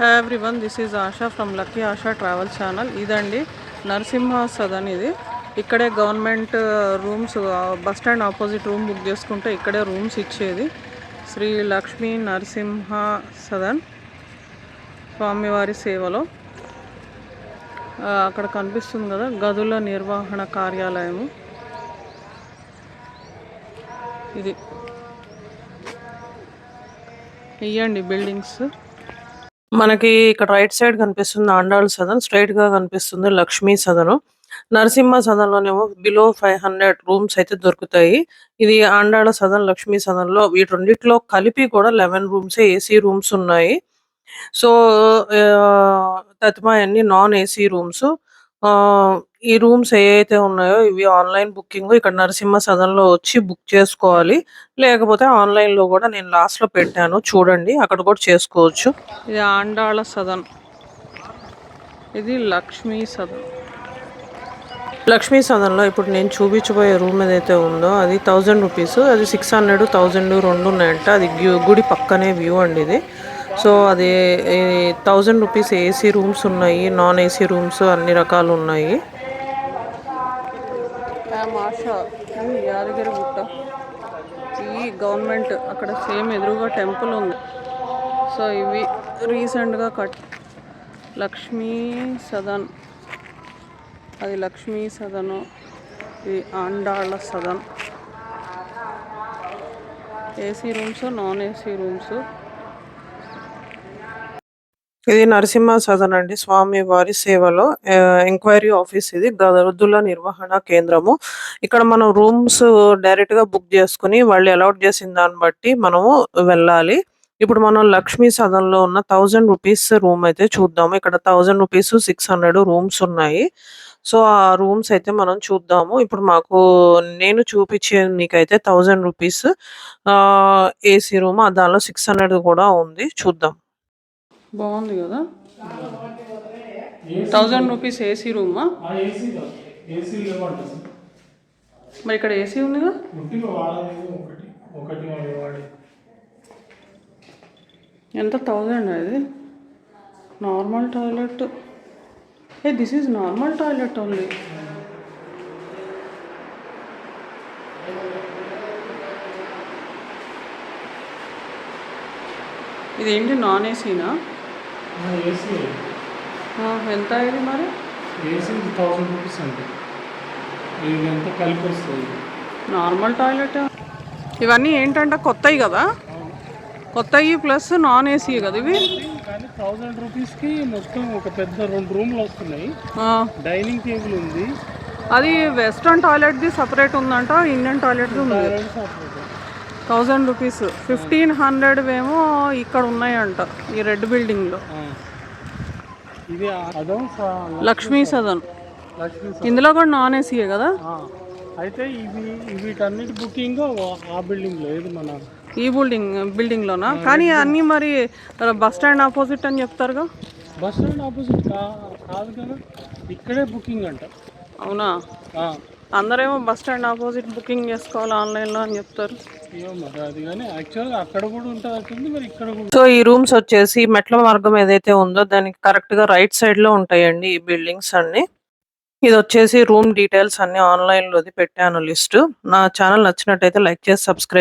Hi everyone, this is Asha from Lucky Asha Travel Channel. ఇదండి నరసింహ సదన్. ఇది ఇక్కడే government rooms bus stand opposite room book చేసుకుంటే ఇక్కడే rooms ఇచ్చేది. శ్రీ లక్ష్మీ నరసింహ సదన్ స్వామివారి సేవలో అక్కడ కనిపిస్తుంది కదా గదుల నిర్వహణ కార్యాలయము. ఇది ఇయ్యండి బిల్డింగ్స్. మనకి ఇక్కడ రైట్ సైడ్ కనిపిస్తుంది ఆండాళ్ సదన్, స్ట్రైట్ గా కనిపిస్తుంది లక్ష్మీ సదన్. నరసింహ సదన్ లోనేమో బిలో 500 రూమ్స్ అయితే దొరుకుతాయి. ఇది ఆండాళ సదన్, లక్ష్మీ సదన్ లో వీటి రెండిట్లో కలిపి కూడా 11 రూమ్స్ ఏసీ రూమ్స్ ఉన్నాయి. సో తత్మయన్ని నాన్ ఏసీ రూమ్స్. ఈ రూమ్స్ ఏవైతే ఉన్నాయో ఇవి ఆన్లైన్ బుకింగ్. ఇక్కడ నరసింహ సదన్ లో వచ్చి బుక్ చేసుకోవాలి, లేకపోతే ఆన్లైన్ లో కూడా నేను లాస్ట్ లో పెట్టాను చూడండి, అక్కడ కూడా చేసుకోవచ్చు. ఇది ఆండాళ సదన్, ఇది లక్ష్మీ సదన్. లక్ష్మీ సదన్లో ఇప్పుడు నేను చూపించబోయే రూమ్ ఏదైతే ఉందో అది 1000 రూపీస్, అది 600, 1000 రెండు ఉన్నాయంట. అది గుడి పక్కనే వ్యూ అండి ఇది. సో అది 1000 రూపీస్. ఏసీ రూమ్స్ ఉన్నాయి, నాన్ ఏసీ రూమ్స్ అన్ని రకాలు ఉన్నాయి. యాదగిరి గుట్ట, ఈ గవర్నమెంట్ అక్కడ సేమ్ ఎదురుగా టెంపుల్ ఉంది. సో ఇవి రీసెంట్గా లక్ష్మీ సదన్, అది లక్ష్మీ సదను, ఇది Andal Sadan. AC rooms, non AC rooms. ఇది నరసింహ సదన్ అండి, స్వామి వారి సేవలో ఎంక్వైరీ ఆఫీస్. ఇది గదుల నిర్వహణ కేంద్రము. ఇక్కడ మనం రూమ్స్ డైరెక్ట్ గా బుక్ చేసుకుని వాళ్ళు అలాట్ చేసిన దాన్ని బట్టి మనము వెళ్ళాలి. ఇప్పుడు మనం లక్ష్మీ సదన్ లో ఉన్న 1000 రూపీస్ రూమ్ అయితే చూద్దాము. ఇక్కడ 1000 రూపీస్ 600 రూమ్స్ ఉన్నాయి. సో ఆ రూమ్స్ అయితే మనం చూద్దాము. ఇప్పుడు నేను చూపించే మీకైతే 1000 రూపీస్ ఏసీ రూమ్, దానిలో 600 కూడా ఉంది. చూద్దాం. బాగుంది కదా. 1000 రూపీస్ ఏసీ రూమా? మరి ఇక్కడ ఏసీ ఉందిగా. ఎంత 1000 ఇది? Normal toilet. This is normal toilet only. ఇదేంటి నాన్ ఏసీనా? ఎంత ఇది మరి? ఏసీ 1000 రూపీస్ అంటే ఇది ఎంత కలిపి వస్తుంది. Normal toilet. ఇవన్నీ ఏంటంటే కొత్తవి కదా, కొత్తవి ప్లస్ నాన్ ఏసీ కదా ఇవి. కానీ 1000 రూపీస్కి మొత్తం ఒక పెద్ద 2 రూమ్లు వస్తున్నాయి. డైనింగ్ టేబుల్ ఉంది. అది వెస్ట్రన్ టాయిలెట్ది సపరేట్ ఉందంట, ఇండియన్ టాయిలెట్ది ఉంది. 1000 రూపీస్. 1500 ఏమో ఇక్కడ ఉన్నాయంట ఈ రెడ్ బిల్డింగ్లో. ఇది లక్ష్మీ సదన్. ఇందులో కూడా నాన్ ఏసీయే కదా. అయితే వీటన్నిటి బుకింగ్ ఆ బిల్డింగ్ లో, ఏది మన ఈ బిల్డింగ్లోనా? కానీ అన్నీ మరి బస్ స్టాండ్ ఆపోజిట్ అని చెప్తారుగా. బస్ స్టాండ్ ఆపోజిట్ కాదు కదా, ఇక్కడే బుకింగ్ అంట. అవునా? అందరేమో బస్ స్టాండ్ ఆపోజిట్ బుకింగ్ చేసుకోవాలి ఆన్లైన్లో అని చెప్తారు. సో ఈ రూమ్స్ వచ్చేసి మెట్ల మార్గం ఏదైతే ఉందో దానికి కరెక్ట్ గా రైట్ సైడ్ లో ఉంటాయండి ఈ బిల్డింగ్స్ అన్ని. ఇది వచ్చేసి రూమ్ డీటెయిల్స్ అన్ని ఆన్లైన్ లోది పెట్టాను లిస్ట్. నా ఛానల్ నచ్చినట్టయితే లైక్ చేసి సబ్స్క్రైబ్